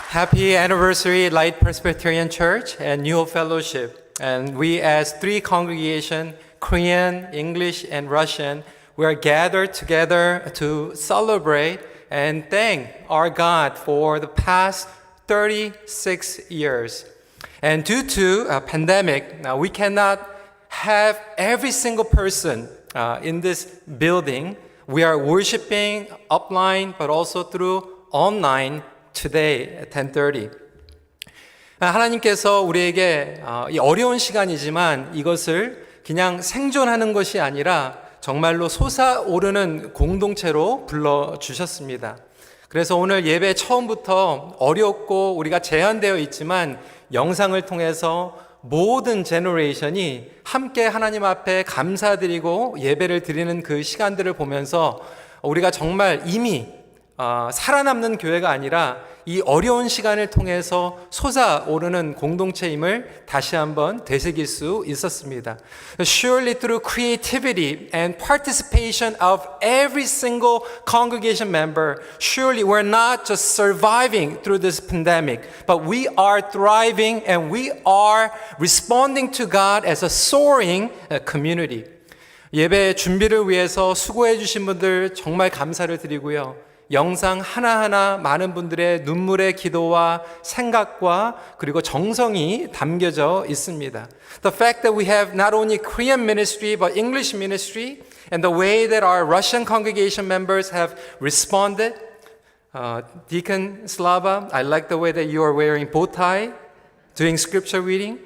Happy anniversary, Light Presbyterian Church and New Hope Fellowship. And we as three congregations, Korean, English, and Russian, we are gathered together to celebrate and thank our God for the past 36 years. And due to a pandemic, now we cannot have every single person in this building. We are worshiping offline, but also through online today at 10:30. 하나님께서 우리에게 이 어려운 시간이지만 이것을 그냥 생존하는 것이 아니라 정말로 솟아오르는 공동체로 불러주셨습니다. 그래서 오늘 예배 처음부터 어렵고 우리가 제한되어 있지만 영상을 통해서 모든 제너레이션이 함께 하나님 앞에 감사드리고 예배를 드리는 그 시간들을 보면서 우리가 정말 이미 살아남는 교회가 아니라 이 어려운 시간을 통해서 솟아오르는 공동체임을 다시 한번 되새길 수 있었습니다. Surely through creativity and participation of every single congregation member, surely we're not just surviving through this pandemic, but we are thriving and we are responding to God as a soaring community. 예배 준비를 위해서 수고해 주신 분들 정말 감사를 드리고요. 영상 하나하나 많은 분들의 눈물의 기도와 생각과 그리고 정성이 담겨져 있습니다. The fact that we have not only Korean ministry but English ministry and the way that our Russian congregation members have responded. Deacon Slava, I like the way that you are wearing bow tie, doing scripture reading.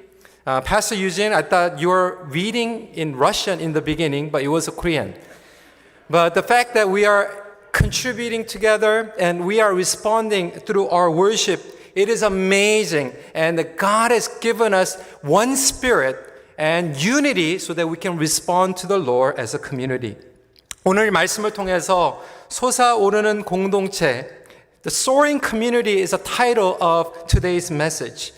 Pastor Eugene, I thought you were reading in Russian in the beginning, but it was Korean. But the fact that we are contributing together and we are responding through our worship, it is amazing. And God has given us one spirit and unity so that we can respond to the Lord as a community. 오늘 말씀을 통해서 솟아오르는 공동체, The Soaring Community is the title of today's message.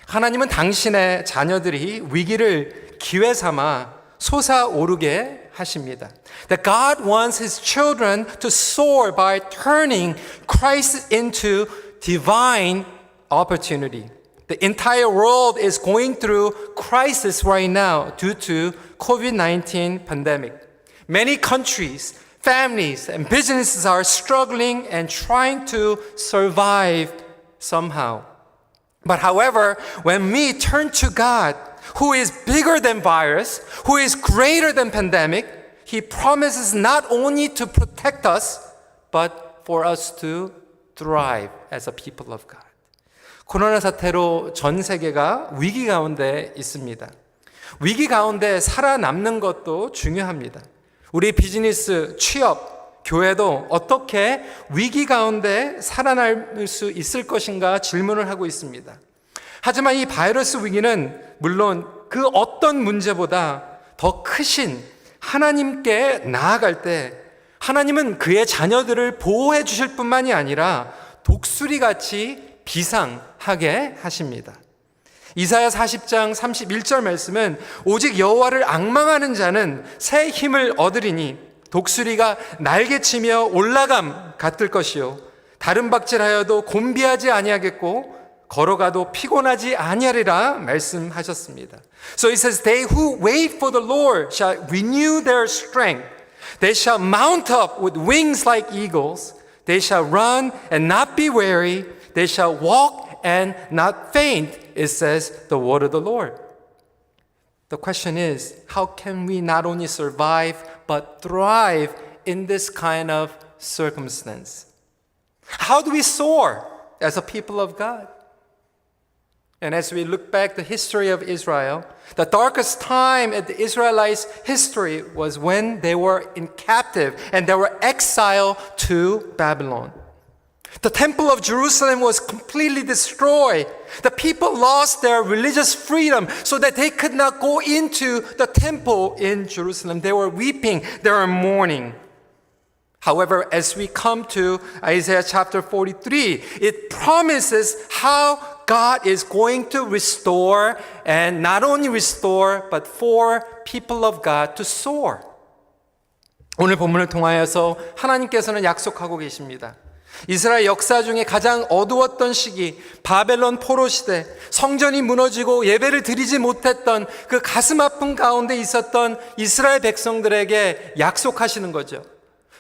하나님은 당신의 자녀들이 위기를 기회 삼아 솟아오르게 하십니다. That God wants His children to soar by turning Christ into divine opportunity. The entire world is going through crisis right now due to COVID-19 pandemic. Many countries, families, and businesses are struggling and trying to survive somehow. But however, when we turn to God, who is bigger than virus, who is greater than pandemic, He promises not only to protect us, but for us to thrive as a people of God. 코로나 사태로 전 세계가 위기 가운데 있습니다. 위기 가운데 살아남는 것도 중요합니다. 우리 비즈니스, 취업, 교회도 어떻게 위기 가운데 살아남을 수 있을 것인가 질문을 하고 있습니다. 하지만 이 바이러스 위기는 물론 그 어떤 문제보다 더 크신 하나님께 나아갈 때 하나님은 그의 자녀들을 보호해 주실 뿐만이 아니라 독수리같이 비상하게 하십니다. 이사야 40장 31절 말씀은 오직 여호와를 앙망하는 자는 새 힘을 얻으리니 독수리가 날개치며 올라감 같을 것이요 다른 박질하여도 곤비하지 아니하겠고 걸어가도 피곤하지 아니하리라 말씀하셨습니다. So it says, they who wait for the Lord shall renew their strength. They shall mount up with wings like eagles. They shall run and not be weary. They shall walk and not faint. It says the word of the Lord. The question is, how can we not only survive but thrive in this kind of circumstance? How do we soar as a people of God? And as we look back the history of Israel, the darkest time in the Israelites' history was when they were in captive and they were exiled to Babylon. The temple of Jerusalem was completely destroyed. The people lost their religious freedom so that they could not go into the temple in Jerusalem. They were weeping, they were mourning. However, as we come to Isaiah chapter 43, it promises how God is going to restore, and not only restore, but for people of God to soar. 오늘 본문을 통하여서 하나님께서는 약속하고 계십니다. 이스라엘 역사 중에 가장 어두웠던 시기, 바벨론 포로 시대, 성전이 무너지고 예배를 드리지 못했던 그 가슴 아픈 가운데 있었던 이스라엘 백성들에게 약속하시는 거죠.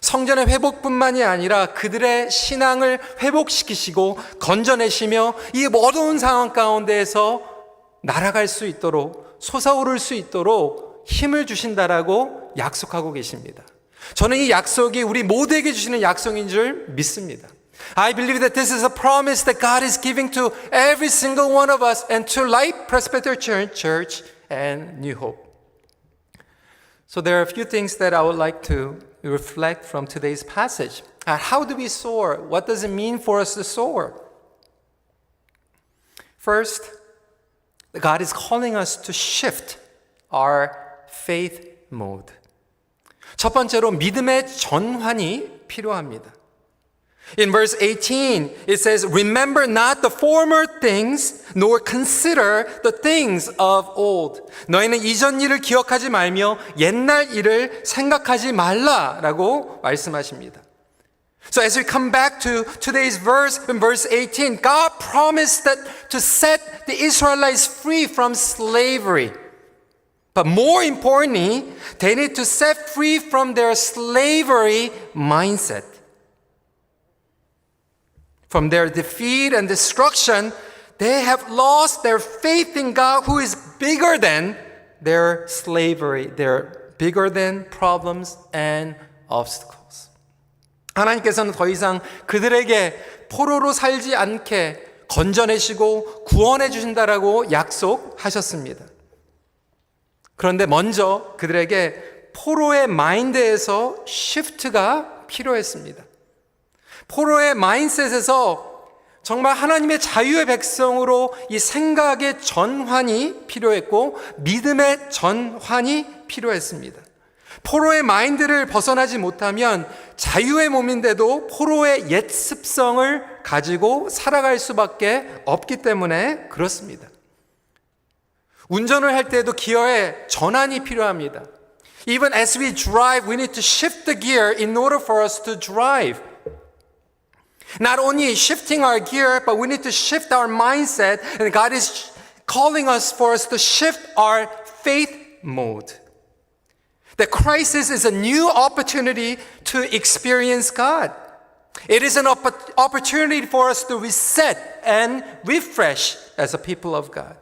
성전의 회복뿐만이 아니라 그들의 신앙을 회복시키시고 건져내시며 이 어두운 상황 가운데에서 날아갈 수 있도록, 솟아오를 수 있도록 힘을 주신다라고 약속하고 계십니다. 저는 이 약속이 우리 모두에게 주시는 약속인 줄 믿습니다. I believe that this is a promise that God is giving to every single one of us and to Light Presbyterian Church and New Hope. So there are a few things that I would like to reflect from today's passage. How do we soar? What does it mean for us to soar? First, God is calling us to shift our faith mode. 첫 번째로 믿음의 전환이 필요합니다. In verse 18, it says, Remember not the former things, nor consider the things of old. 너희는 이전 일을 기억하지 말며 옛날 일을 생각하지 말라라고 말씀하십니다. So as we come back to today's verse, in verse 18, God promised that to set the Israelites free from slavery. But more importantly, they need to set free from their slavery mindset. From their defeat and destruction, they have lost their faith in God who is bigger than their slavery. They're bigger than problems and obstacles. 하나님께서는 더 이상 그들에게 포로로 살지 않게 건져내시고 구원해 주신다라고 약속하셨습니다. 그런데 먼저 그들에게 포로의 마인드에서 시프트가 필요했습니다. 포로의 마인셋에서 정말 하나님의 자유의 백성으로 이 생각의 전환이 필요했고 믿음의 전환이 필요했습니다. 포로의 마인드를 벗어나지 못하면 자유의 몸인데도 포로의 옛 습성을 가지고 살아갈 수밖에 없기 때문에 그렇습니다. 운전을 할 때도 기어의 전환이 필요합니다. Even as we drive, we need to shift the gear in order for us to drive. Not only shifting our gear, but we need to shift our mindset, and God is calling us for us to shift our faith mode. The crisis is a new opportunity to experience God. It is an opportunity for us to reset and refresh as a people of God.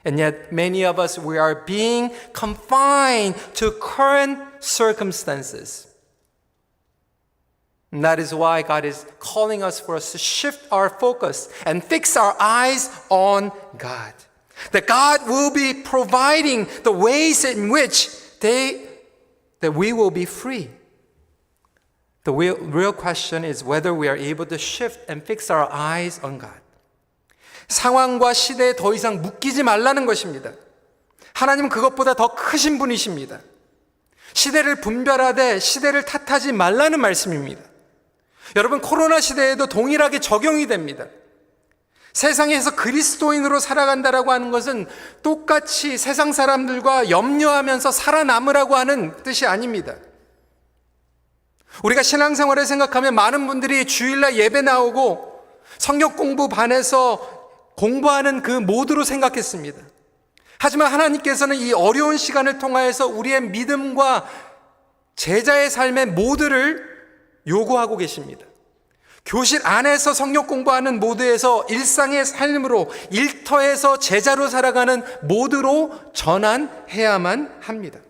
And yet many of us, we are being confined to current circumstances. And that is why God is calling us for us to shift our focus and fix our eyes on God. That God will be providing the ways in which that we will be free. The real question is whether we are able to shift and fix our eyes on God. 상황과 시대에 더 이상 묶이지 말라는 것입니다. 하나님은 그것보다 더 크신 분이십니다. 시대를 분별하되 시대를 탓하지 말라는 말씀입니다. 여러분, 코로나 시대에도 동일하게 적용이 됩니다. 세상에서 그리스도인으로 살아간다라고 하는 것은 똑같이 세상 사람들과 염려하면서 살아남으라고 하는 뜻이 아닙니다. 우리가 신앙생활을 생각하면 많은 분들이 주일날 예배 나오고 성경 공부반에서 공부하는 그 모드로 생각했습니다. 하지만 하나님께서는 이 어려운 시간을 통하여서 우리의 믿음과 제자의 삶의 모드를 요구하고 계십니다. 교실 안에서 성경 공부하는 모드에서 일상의 삶으로, 일터에서 제자로 살아가는 모드로 전환해야만 합니다.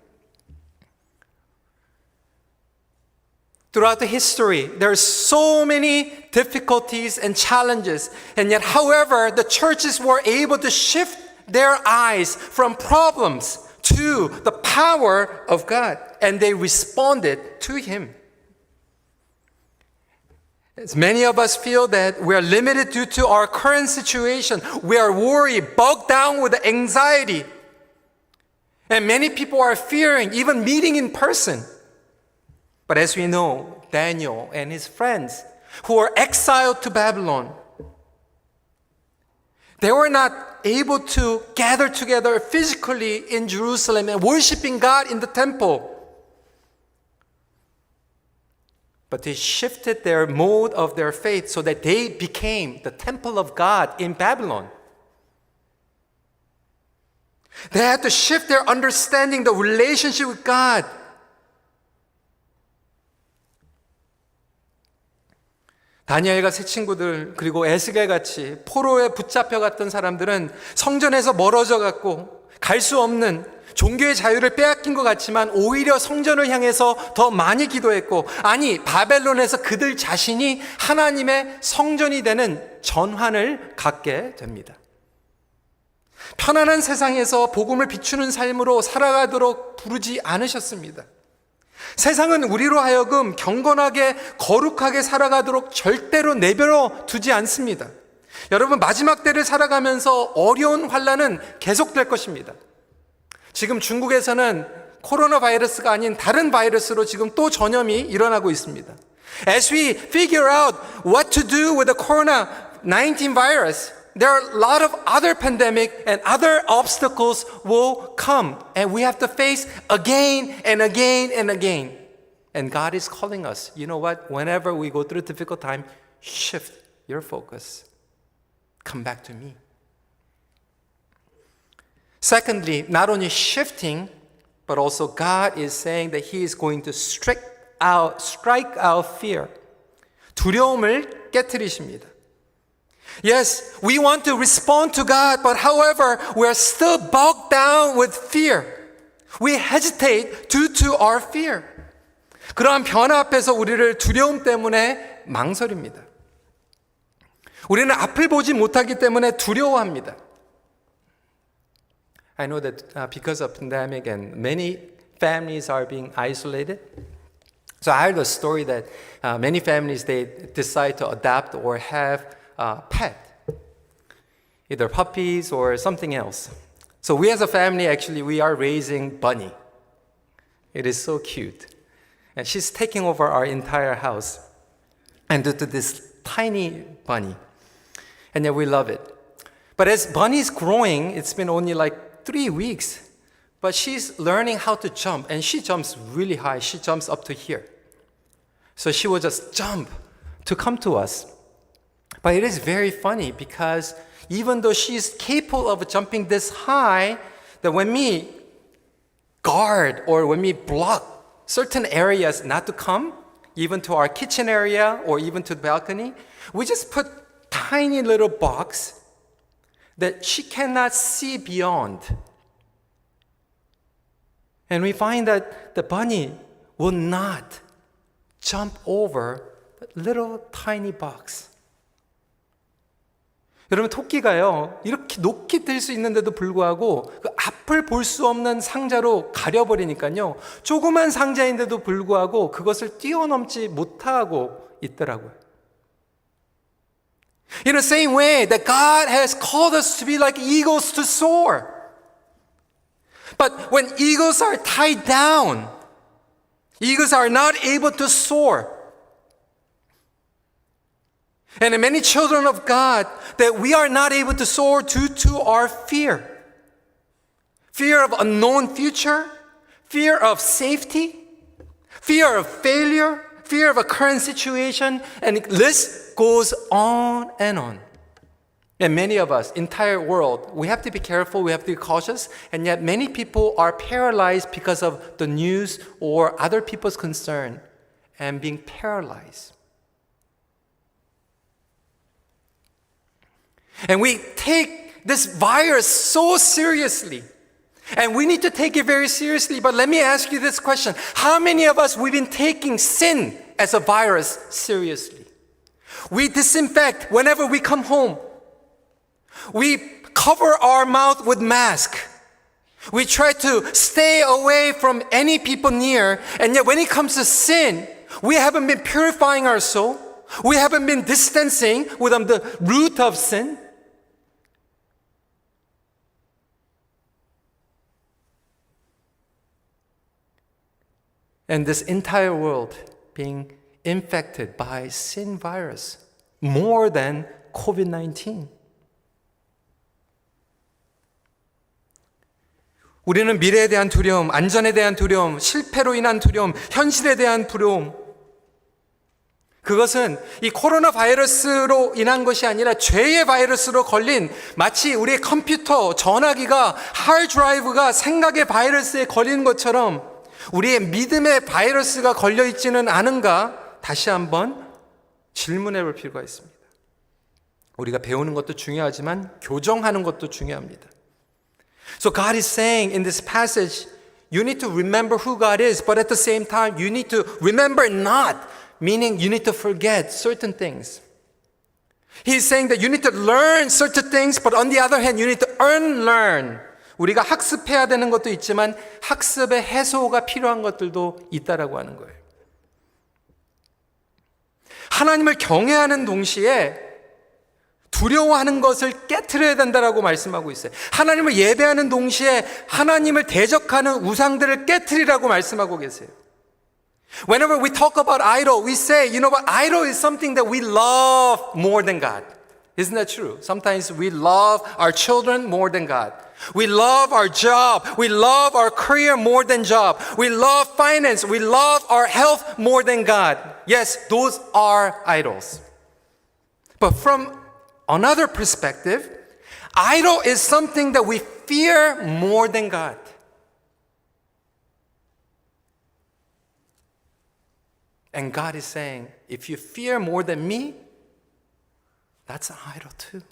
Throughout the history, there are so many difficulties and challenges, and yet, however, the churches were able to shift their eyes from problems to the power of God, and they responded to Him. As many of us feel that we are limited due to our current situation, we are worried, bogged down with anxiety, and many people are fearing even meeting in person. But as we know, Daniel and his friends who were exiled to Babylon, they were not able to gather together physically in Jerusalem and worshiping God in the temple. but they shifted their mode of their faith so that they became the temple of God in Babylon. They had to shift their understanding, the relationship with God. 다니엘과 세 친구들 그리고 에스겔 같이 포로에 붙잡혀 갔던 사람들은 성전에서 멀어져 갔고 갈 수 없는 종교의 자유를 빼앗긴 것 같지만 오히려 성전을 향해서 더 많이 기도했고, 아니 바벨론에서 그들 자신이 하나님의 성전이 되는 전환을 갖게 됩니다. 편안한 세상에서 복음을 비추는 삶으로 살아가도록 부르지 않으셨습니다. 세상은 우리로 하여금 경건하게 거룩하게 살아가도록 절대로 내버려 두지 않습니다. 여러분, 마지막 때를 살아가면서 어려운 환난은 계속될 것입니다. 지금 중국에서는 코로나 바이러스가 아닌 다른 바이러스로 지금 또 전염이 일어나고 있습니다. As we figure out what to do with the COVID-19 virus, there are a lot of other pandemic and other obstacles will come, and we have to face again and again and again. And God is calling us, you know what? Whenever we go through a difficult time, shift your focus. Come back to me. Secondly, not only shifting, but also God is saying that He is going to strike out fear. 두려움을 깨트리십니다. Yes, we want to respond to God, but however, we are still bogged down with fear. We hesitate due to our fear. 그러한 변화 앞에서 우리를 두려움 때문에 망설입니다. 우리는 앞을 보지 못하기 때문에 두려워합니다. I know that because of pandemic and many families are being isolated. So I heard a story that many families, they decide to adopt or have pet, either puppies or something else. So we as a family, actually, we are raising Bunny. It is so cute. And she's taking over our entire house. And to this tiny bunny. And yet we love it. But as Bunny's growing, it's been only like 3 weeks. But she's learning how to jump. And she jumps really high. She jumps up to here. So she will just jump to come to us. But it is very funny because even though she's capable of jumping this high, that when we guard or when we block certain areas not to come, even to our kitchen area or even to the balcony, we just put tiny little box that she cannot see beyond. And we find that the bunny will not jump over that little tiny box. 여러분, 토끼가요, 이렇게 높게 뜰 수 있는데도 불구하고 그 앞을 볼 수 없는 상자로 가려버리니까요, 조그만 상자인데도 불구하고 그것을 뛰어넘지 못하고 있더라고요. In the same way that God has called us to be like eagles to soar. But when eagles are tied down, eagles are not able to soar. And many children of God, that we are not able to soar due to our fear. Fear of unknown future, fear of safety, fear of failure, fear of a current situation, and the list goes on and on. And many of us, entire world, we have to be careful, we have to be cautious, and yet many people are paralyzed because of the news or other people's concern and being paralyzed. And we take this virus so seriously. And we need to take it very seriously. But let me ask you this question. How many of us, we've been taking sin as a virus seriously? We disinfect whenever we come home. We cover our mouth with mask. We try to stay away from any people near. And yet when it comes to sin, we haven't been purifying our soul. We haven't been distancing with the root of sin. And this entire world being infected by sin virus more than COVID-19. 우리는 미래에 대한 두려움, 안전에 대한 두려움, 실패로 인한 두려움, 현실에 대한 두려움, 그것은 이 코로나 바이러스로 인한 것이 아니라 죄의 바이러스로 걸린, 마치 우리의 컴퓨터, 전화기가, 하드드라이브가 생각의 바이러스에 걸리는 것처럼 우리의 믿음의 바이러스가 걸려 있지는 않은가 다시 한번 질문해 볼 필요가 있습니다. 우리가 배우는 것도 중요하지만 교정하는 것도 중요합니다. So God is saying in this passage, you need to remember who God is, but at the same time you need to remember not, meaning you need to forget certain things. He's saying that you need to learn certain things, but on the other hand you need to unlearn. 우리가 학습해야 되는 것도 있지만 학습의 해소가 필요한 것들도 있다라고 하는 거예요. 하나님을 경외하는 동시에 두려워하는 것을 깨트려야 된다라고 말씀하고 있어요. 하나님을 예배하는 동시에 하나님을 대적하는 우상들을 깨트리라고 말씀하고 계세요. Whenever we talk about idol, we say, you know what, idol is something that we love more than God. Isn't that true? Sometimes we love our children more than God. We love our job. We love our career more than job. We love finance. We love our health more than God. Yes, those are idols. But from another perspective, idol is something that we fear more than God. And God is saying, if you fear more than me, that's an idol too.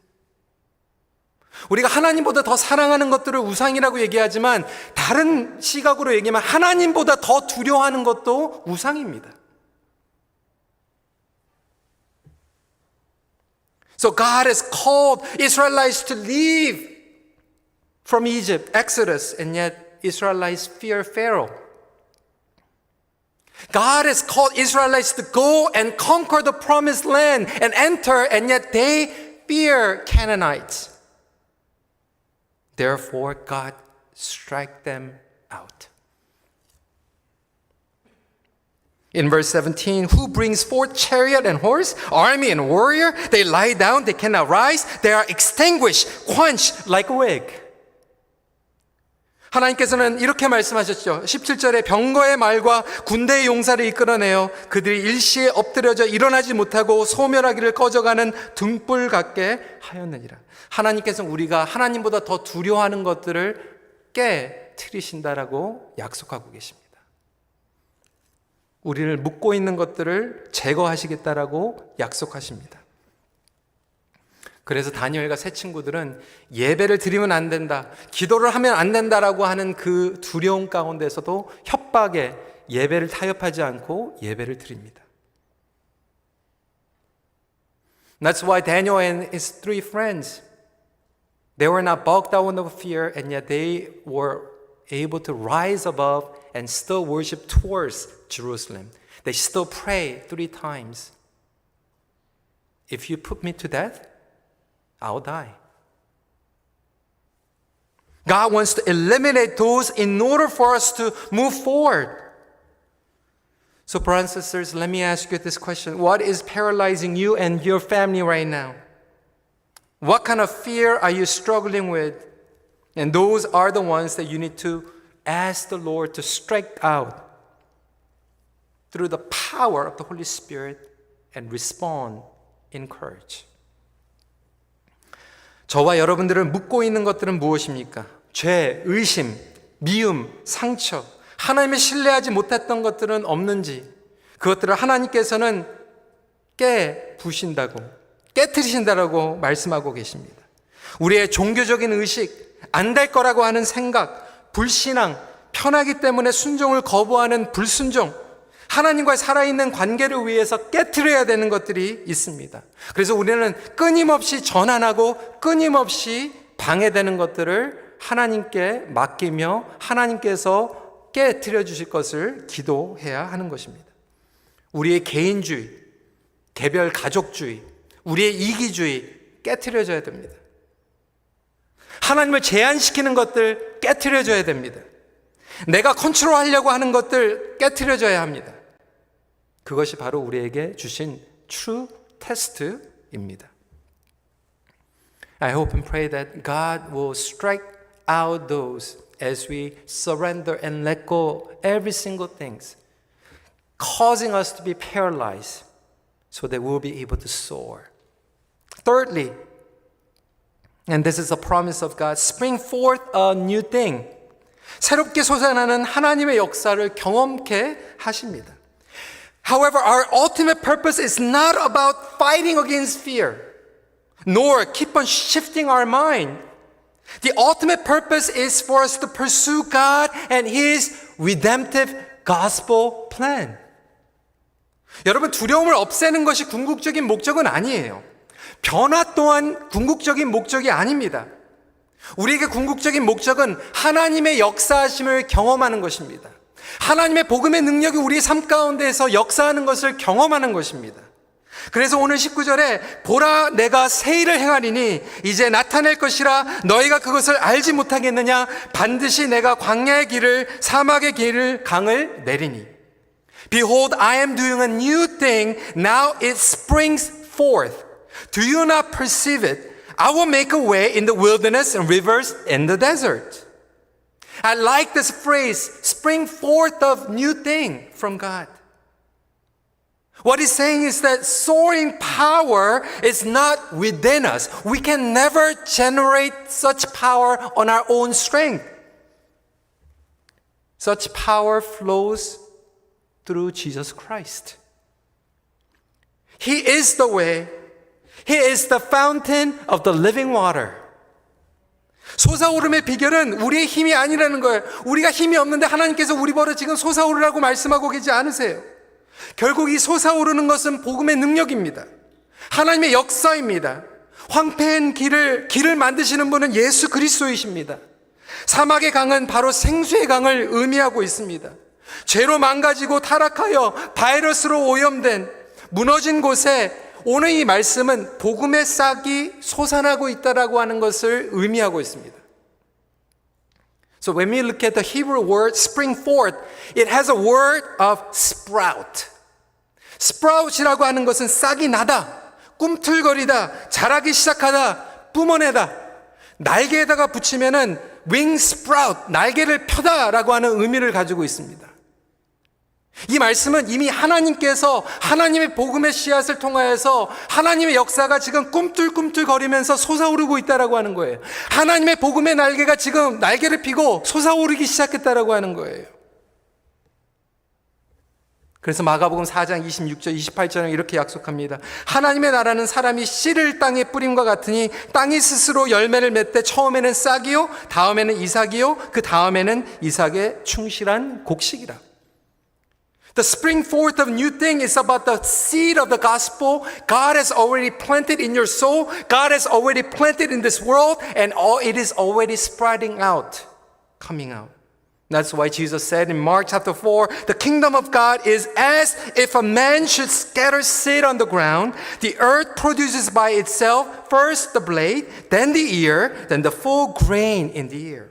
우리가 하나님보다 더 사랑하는 것들을 우상이라고 얘기하지만 다른 시각으로 얘기하면 하나님보다 더 두려워하는 것도 우상입니다. So God has called Israelites to leave from Egypt, Exodus, and yet Israelites fear Pharaoh. God has called Israelites to go and conquer the promised land and enter, and yet they fear Canaanites. Therefore, God strike them out. In verse 17, who brings forth chariot and horse, army and warrior? They lie down, they cannot rise. They are extinguished, quenched like a wick. 하나님께서는 이렇게 말씀하셨죠. 17절에 병거의 말과 군대의 용사를 이끌어내어 그들이 일시에 엎드려져 일어나지 못하고 소멸하기를 꺼져가는 등불 같게 하였느니라. 하나님께서는 우리가 하나님보다 더 두려워하는 것들을 깨트리신다라고 약속하고 계십니다. 우리를 묶고 있는 것들을 제거하시겠다라고 약속하십니다. 그래서 다니엘과 세 친구들은 예배를 드리면 안 된다, 기도를 하면 안 된다라고 하는 그 두려움 가운데서도 협박에 예배를 타협하지 않고 예배를 드립니다. That's why Daniel and his three friends, they were not bogged down with fear, and yet they were able to rise above and still worship towards Jerusalem. They still pray 3 times. If you put me to death, I'll die. God wants to eliminate those in order for us to move forward. So, brothers and sisters, let me ask you this question. What is paralyzing you and your family right now? What kind of fear are you struggling with? And those are the ones that you need to ask the Lord to strike out through the power of the Holy Spirit and respond in courage. 저와 여러분들을 묶고 있는 것들은 무엇입니까? 죄, 의심, 미움, 상처, 하나님을 신뢰하지 못했던 것들은 없는지, 그것들을 하나님께서는 깨부신다고, 깨트리신다라고 말씀하고 계십니다. 우리의 종교적인 의식, 안 될 거라고 하는 생각, 불신앙, 편하기 때문에 순종을 거부하는 불순종, 하나님과의 살아있는 관계를 위해서 깨트려야 되는 것들이 있습니다. 그래서 우리는 끊임없이 전환하고 끊임없이 방해되는 것들을 하나님께 맡기며 하나님께서 깨트려 주실 것을 기도해야 하는 것입니다. 우리의 개인주의, 개별 가족주의, 우리의 이기주의 깨트려져야 됩니다. 하나님을 제한시키는 것들 깨트려져야 됩니다. 내가 컨트롤하려고 하는 것들 깨트려져야 합니다. 그것이 바로 우리에게 주신 true test입니다. I hope and pray that God will strike out those as we surrender and let go every single thing, causing us to be paralyzed, so that we'll be able to soar. Thirdly, and this is a promise of God, spring forth a new thing. 새롭게 솟아나는 하나님의 역사를 경험케 하십니다. However, our ultimate purpose is not about fighting against fear, nor keep on shifting our mind. The ultimate purpose is for us to pursue God and His redemptive gospel plan. 여러분, 두려움을 없애는 것이 궁극적인 목적은 아니에요. 변화 또한 궁극적인 목적이 아닙니다. 우리에게 궁극적인 목적은 하나님의 역사하심을 경험하는 것입니다. 하나님의 복음의 능력이 우리의 삶 가운데에서 역사하는 것을 경험하는 것입니다. 그래서 오늘 19절에 보라 내가 새 일을 행하리니 이제 나타낼 것이라 너희가 그것을 알지 못하겠느냐 반드시 내가 광야의 길을 사막의 길을 강을 내리니 Behold I am doing a new thing now it springs forth Do you not perceive it? I will make a way in the wilderness and rivers in the desert. I like this phrase, spring forth of new thing from God. What he's saying is that soaring power is not within us. We can never generate such power on our own strength. Such power flows through Jesus Christ. He is the way. He is the fountain of the living water. 솟아오름의 비결은 우리의 힘이 아니라는 거예요. 우리가 힘이 없는데 하나님께서 우리 보러 지금 솟아오르라고 말씀하고 계지 않으세요. 결국 이 솟아오르는 것은 복음의 능력입니다. 하나님의 역사입니다. 황폐한 길을 만드시는 분은 예수 그리스도이십니다. 사막의 강은 바로 생수의 강을 의미하고 있습니다. 죄로 망가지고 타락하여 바이러스로 오염된 무너진 곳에 오늘 이 말씀은 복음의 싹이 솟아나고 있다라고 하는 것을 의미하고 있습니다. So when we look at the Hebrew word spring forth, it has a word of sprout. sprout이라고 하는 것은 싹이 나다, 꿈틀거리다, 자라기 시작하다, 뿜어내다. 날개에다가 붙이면은 wing sprout, 날개를 펴다라고 하는 의미를 가지고 있습니다. 이 말씀은 이미 하나님께서 하나님의 복음의 씨앗을 통하여서 하나님의 역사가 지금 꿈틀꿈틀거리면서 솟아오르고 있다라고 하는 거예요. 하나님의 복음의 날개가 지금 날개를 펴고 솟아오르기 시작했다라고 하는 거예요. 그래서 마가복음 4장 26절 28절은 이렇게 약속합니다. 하나님의 나라는 사람이 씨를 땅에 뿌림과 같으니 땅이 스스로 열매를 맺되 처음에는 싹이요 다음에는 이삭이요 그 다음에는 이삭의 충실한 곡식이라. The spring forth of new thing is about the seed of the gospel. God has already planted in your soul. God has already planted in this world, and it is already spreading out, coming out. That's why Jesus said in Mark chapter 4, the kingdom of God is as if a man should scatter seed on the ground. The earth produces by itself first the blade, then the ear, then the full grain in the ear.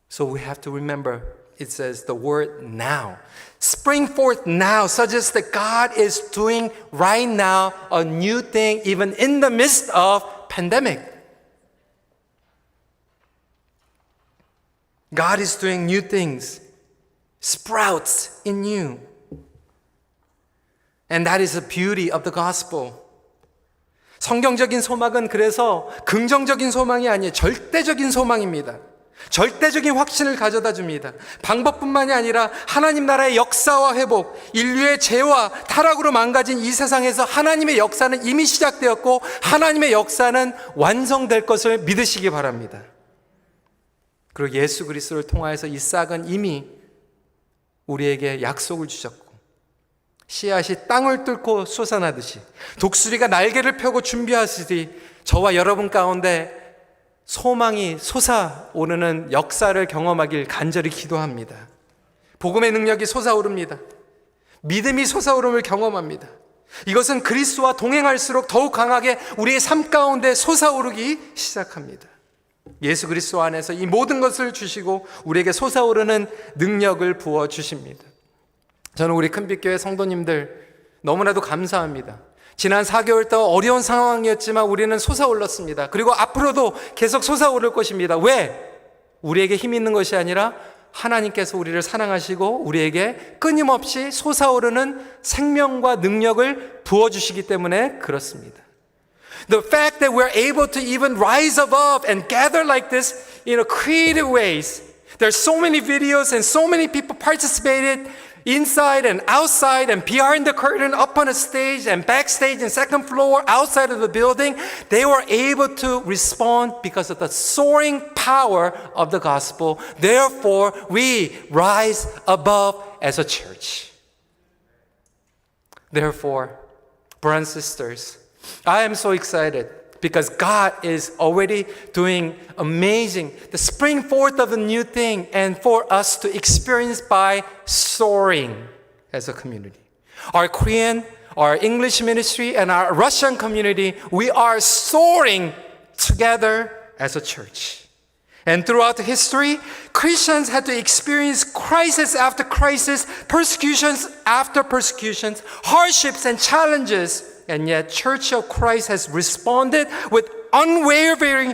So we have to remember, it says the word now. Spring forth now suggests that God is doing right now a new thing even in the midst of pandemic. God is doing new things, sprouts in you. And that is the beauty of the gospel. 성경적인 소망은 그래서 긍정적인 소망이 아니에요. 절대적인 소망입니다. 절대적인 확신을 가져다 줍니다. 방법뿐만이 아니라 하나님 나라의 역사와 회복, 인류의 죄와 타락으로 망가진 이 세상에서 하나님의 역사는 이미 시작되었고 하나님의 역사는 완성될 것을 믿으시기 바랍니다. 그리고 예수 그리스도를 통하여서 이 싹은 이미 우리에게 약속을 주셨고 씨앗이 땅을 뚫고 솟아나듯이 독수리가 날개를 펴고 준비하시듯이 저와 여러분 가운데 소망이 솟아오르는 역사를 경험하길 간절히 기도합니다. 복음의 능력이 솟아오릅니다. 믿음이 솟아오름을 경험합니다. 이것은 그리스도와 동행할수록 더욱 강하게 우리의 삶 가운데 솟아오르기 시작합니다. 예수 그리스도 안에서 이 모든 것을 주시고 우리에게 솟아오르는 능력을 부어주십니다. 저는 우리 큰빛교회 성도님들 너무나도 감사합니다. 지난 4개월 동안 어려운 상황이었지만 우리는 솟아올랐습니다. 그리고 앞으로도 계속 솟아오를 것입니다. 왜? 우리에게 힘이 있는 것이 아니라 하나님께서 우리를 사랑하시고 우리에게 끊임없이 솟아오르는 생명과 능력을 부어주시기 때문에 그렇습니다. The fact that we're able to even rise above and gather like this in a creative ways. There's so many videos and so many people participated inside and outside and behind the curtain, up on a stage and backstage and second floor, outside of the building. They were able to respond because of the soaring power of the gospel. Therefore, we rise above as a church. Therefore, brothers and sisters, I am so excited because God is already doing amazing, the spring forth of a new thing, and for us to experience by soaring as a community. Our Korean, our English ministry, and our Russian community, we are soaring together as a church. And throughout history, Christians had to experience crisis after crisis, persecutions after persecutions, hardships and challenges. And yet, Church of Christ has responded with unwavering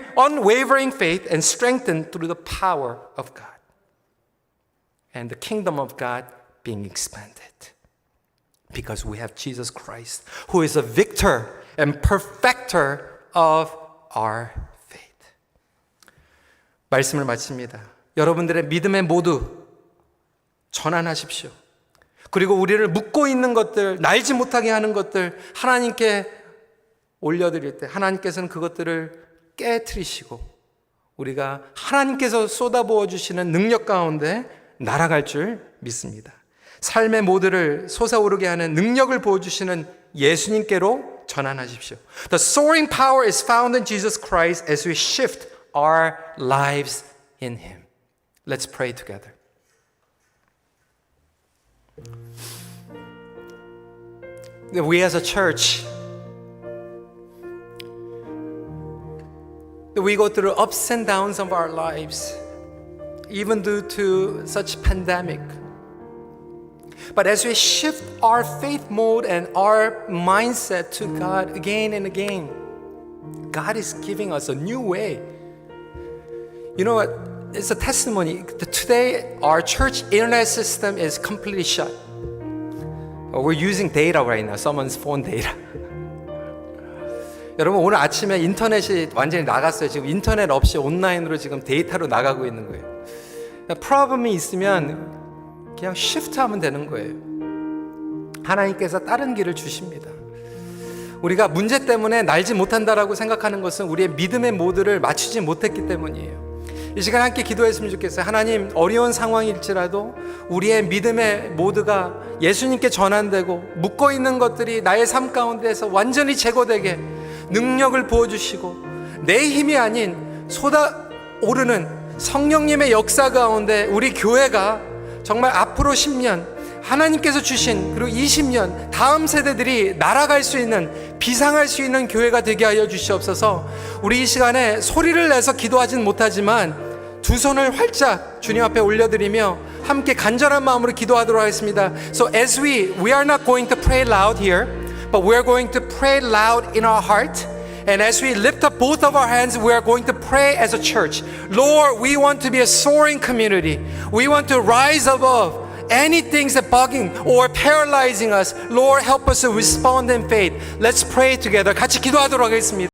faith and strengthened through the power of God. And the kingdom of God being expanded. Because we have Jesus Christ, who is a victor and perfecter of our faith. 말씀을 마칩니다. 여러분들의 믿음의 모두 전환하십시오. 그리고 우리를 묶고 있는 것들, 날지 못하게 하는 것들 하나님께 올려드릴 때 하나님께서는 그것들을 깨트리시고 우리가 하나님께서 쏟아부어 주시는 능력 가운데 날아갈 줄 믿습니다. 삶의 모두를 솟아오르게 하는 능력을 부어주시는 예수님께로 전환하십시오. The soaring power is found in Jesus Christ as we shift our lives in Him. Let's pray together. That we as a church, that we go through ups and downs of our lives, even due to such pandemic. But as we shift our faith mode and our mindset to God again and again, God is giving us a new way. You know what? It's a testimony. Today, our church internet system is completely shut. We're using data right now, someone's phone data. 여러분, 오늘 아침에 인터넷이 완전히 나갔어요. 지금 인터넷 없이 온라인으로 지금 데이터로 나가고 있는 거예요. 프로블럼이 있으면 그냥 시프트하면 되는 거예요. 하나님께서 다른 길을 주십니다. 우리가 문제 때문에 날지 못한다라고 생각하는 것은 우리의 믿음의 모드를 맞추지 못했기 때문이에요. 이 시간 함께 기도했으면 좋겠어요. 하나님, 어려운 상황일지라도 우리의 믿음의 모드가 예수님께 전환되고 묶어있는 것들이 나의 삶 가운데에서 완전히 제거되게 능력을 부어주시고 내 힘이 아닌 쏟아오르는 성령님의 역사 가운데 우리 교회가 정말 앞으로 10년 하나님께서 주신 그리고 20년 다음 세대들이 날아갈 수 있는 비상할 수 있는 교회가 되게 하여 주시옵소서. 우리 이 시간에 소리를 내서 기도하진 못하지만 두 손을 활짝 주님 앞에 올려드리며 함께 간절한 마음으로 기도하도록 하겠습니다. So as we are not going to pray loud here, but we are going to pray loud in our heart. And as we lift up both of our hands, we are going to pray as a church. Lord, we want to be a soaring community. We want to rise above anything that's bugging or paralyzing us. Lord, help us to respond in faith. Let's pray together. 같이 기도하도록 하겠습니다.